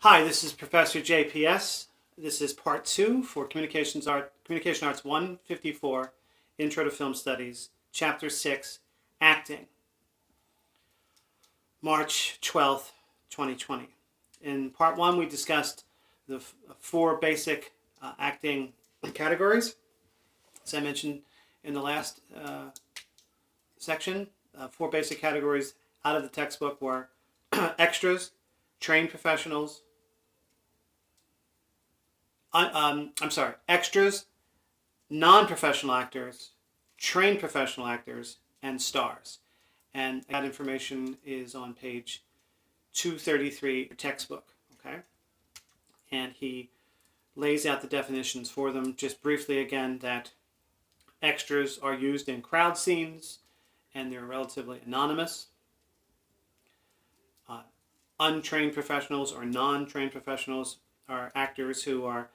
Hi, this is Professor JPS. This is part 2 for Communication Arts 154, Intro to Film Studies, Chapter 6, Acting, March 12th, 2020. In part 1, we discussed the 4 basic acting categories. As I mentioned in the last section, 4 basic categories out of the textbook were extras, trained professionals, extras, non-professional actors, trained professional actors, and stars. And that information is on page 233 of the textbook, okay? And he lays out the definitions for them just briefly again, that extras are used in crowd scenes and they're relatively anonymous. Untrained professionals or non-trained professionals are actors who are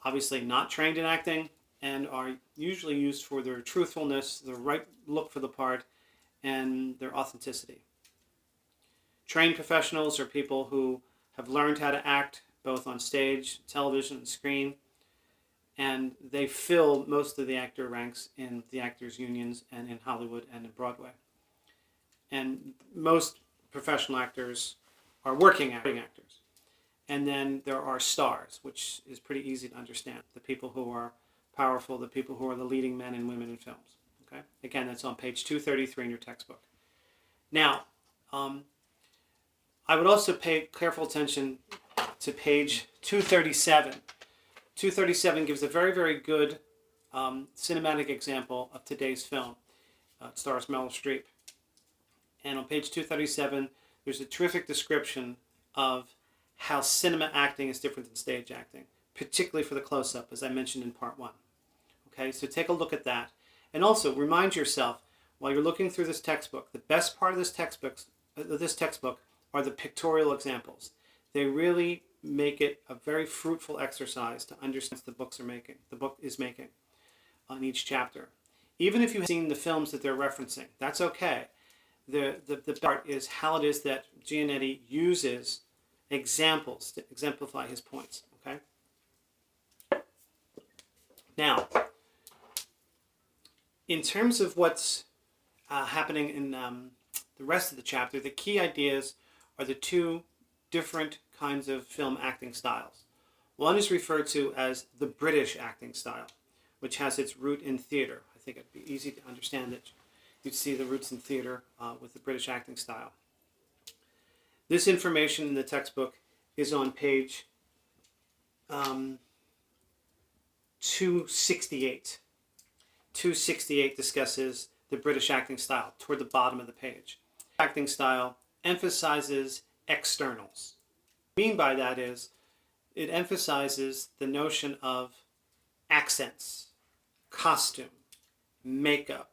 obviously not trained in acting and are usually used for their truthfulness, the right look for the part, and their authenticity. Trained professionals are people who have learned how to act both on stage, television, and screen, and they fill most of the actor ranks in the actors' unions and in Hollywood and in Broadway. And most professional actors are working actors. And then there are stars, which is pretty easy to understand. The people who are powerful, the people who are the leading men and women in films. Okay? Again, that's on page 233 in your textbook. Now, I would also pay careful attention to page 237. 237 gives a very, very good cinematic example of today's film. It stars Meryl Streep. And on page 237, there's a terrific description of how cinema acting is different than stage acting, particularly for the close-up, as I mentioned in part 1. Okay, so take a look at that. And also remind yourself, while you're looking through this textbook, the best part of this textbook are the pictorial examples. They really make it a very fruitful exercise to understand what the book is making on each chapter. Even if you've seen the films that they're referencing, that's okay. The part is how it is that Giannetti uses examples to exemplify his points. Okay. Now, in terms of what's happening in the rest of the chapter, the key ideas are the 2 different kinds of film acting styles. One is referred to as the British acting style, which has its root in theater. I think it'd be easy to understand that you'd see the roots in theater with the British acting style. This information in the textbook is on page 268. 268 discusses the British acting style toward the bottom of the page. Acting style emphasizes externals. What I mean by that is it emphasizes the notion of accents, costume, makeup,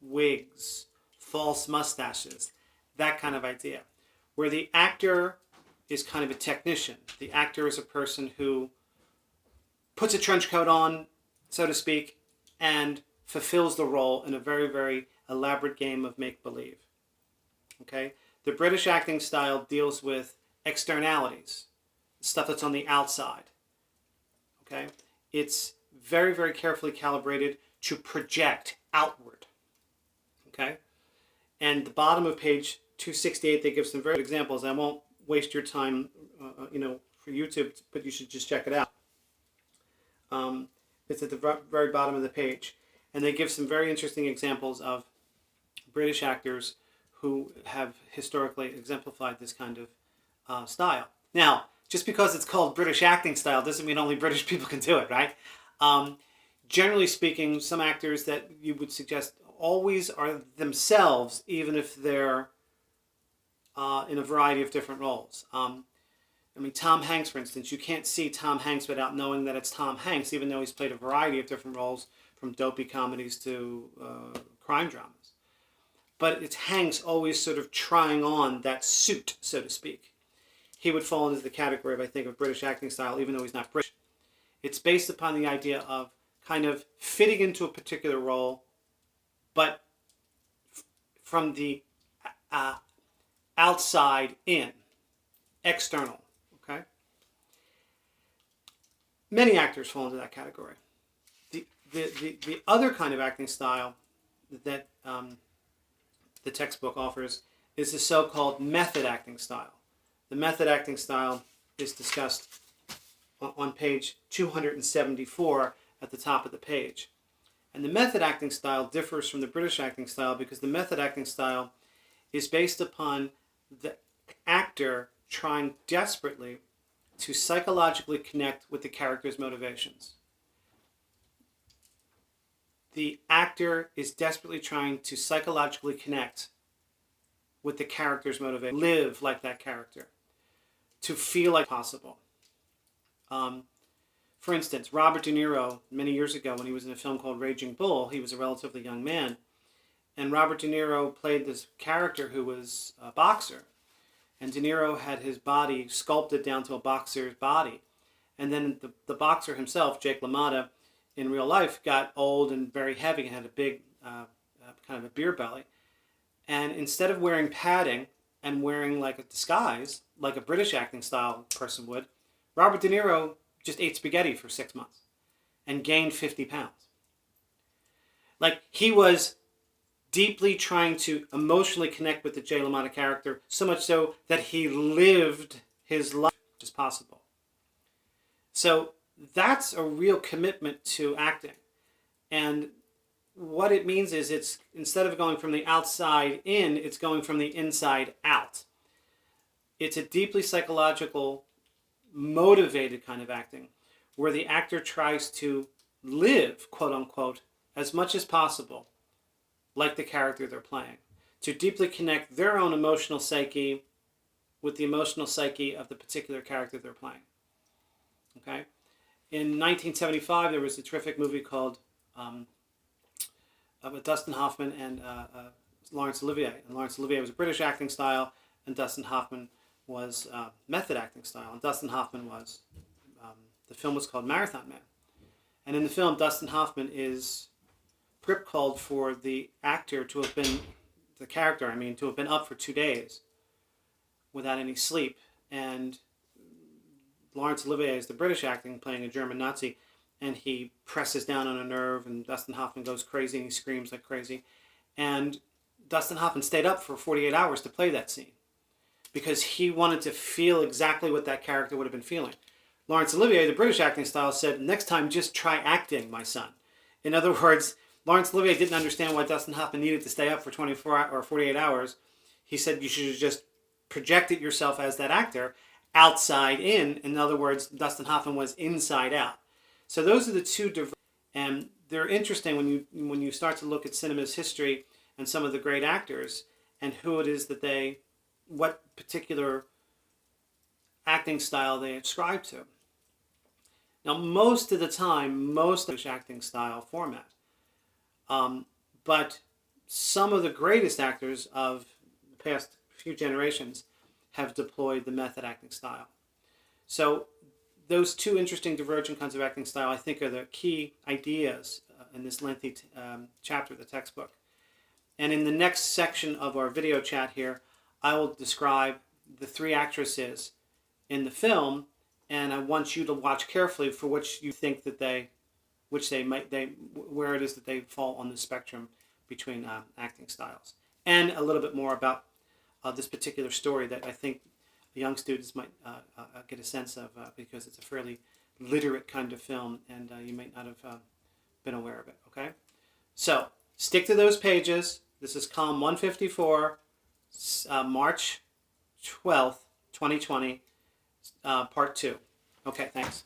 wigs, false mustaches, that kind of idea. Where the actor is kind of a technician. The actor is a person who puts a trench coat on, so to speak, and fulfills the role in a very, very elaborate game of make-believe. Okay? The British acting style deals with externalities, stuff that's on the outside. Okay? It's very, very carefully calibrated to project outward. Okay? And the bottom of page 268, they give some very good examples. I won't waste your time, for YouTube, but you should just check it out. It's at the very bottom of the page. And they give some very interesting examples of British actors who have historically exemplified this kind of style. Now, just because it's called British acting style doesn't mean only British people can do it, right? Generally speaking, some actors that you would suggest always are themselves, even if they're in a variety of different roles. Tom Hanks, for instance, you can't see Tom Hanks without knowing that it's Tom Hanks, even though he's played a variety of different roles, from dopey comedies to crime dramas. But it's Hanks always sort of trying on that suit, so to speak. He would fall into the category of, I think, of British acting style, even though he's not British. It's based upon the idea of kind of fitting into a particular role, but from the outside in, external, okay? Many actors fall into that category. The other kind of acting style that the textbook offers is the so-called method acting style. The method acting style is discussed on page 274 at the top of the page. And the method acting style differs from the British acting style because the method acting style is based upon the actor trying desperately to psychologically connect with the character's motivations. The actor is desperately trying to psychologically connect with the character's motivation, live like that character, to feel like possible. For instance, Robert De Niro, many years ago when he was in a film called Raging Bull, he was a relatively young man, and Robert De Niro played this character who was a boxer, and De Niro had his body sculpted down to a boxer's body, and then the boxer himself, Jake LaMotta, in real life got old and very heavy and had a big kind of a beer belly, and instead of wearing padding and wearing like a disguise, like a British acting style person would, Robert De Niro just ate spaghetti for 6 months and gained 50 pounds. Like, he was deeply trying to emotionally connect with the Jay LaMotta character, so much so that he lived his life as possible. So that's a real commitment to acting. And what it means is it's, instead of going from the outside in, it's going from the inside out. It's a deeply psychological, motivated kind of acting where the actor tries to live, quote unquote, as much as possible like the character they're playing, to deeply connect their own emotional psyche with the emotional psyche of the particular character they're playing. Okay? In 1975, there was a terrific movie called with Dustin Hoffman and Laurence Olivier. And Laurence Olivier was a British acting style, and Dustin Hoffman was method acting style. And Dustin Hoffman was, the film was called Marathon Man. And in the film, Dustin Hoffman is called for the actor to have been, the character, I mean, to have been up for 2 days without any sleep. And Laurence Olivier is the British acting, playing a German Nazi, and he presses down on a nerve, and Dustin Hoffman goes crazy, and he screams like crazy. And Dustin Hoffman stayed up for 48 hours to play that scene because he wanted to feel exactly what that character would have been feeling. Laurence Olivier, the British acting style, said, next time just try acting, my son. In other words, Laurence Olivier didn't understand why Dustin Hoffman needed to stay up for 24 or 48 hours. He said you should just project it yourself as that actor, outside in. In other words, Dustin Hoffman was inside out. So those are the two diverse, and they're interesting when you start to look at cinema's history and some of the great actors and who it is that they, what particular acting style they ascribe to. Now, most of the time, most of the acting style format. But some of the greatest actors of the past few generations have deployed the method acting style. So those two interesting divergent kinds of acting style, I think, are the key ideas in this lengthy chapter of the textbook. And in the next section of our video chat here, I will describe the three actresses in the film, and I want you to watch carefully for which you think that where it is that they fall on the spectrum between acting styles, and a little bit more about this particular story that I think young students might get a sense of because it's a fairly literate kind of film, and you might not have been aware of it. Okay, so stick to those pages. This is column 154, March 12th, 2020, part 2. Okay, thanks.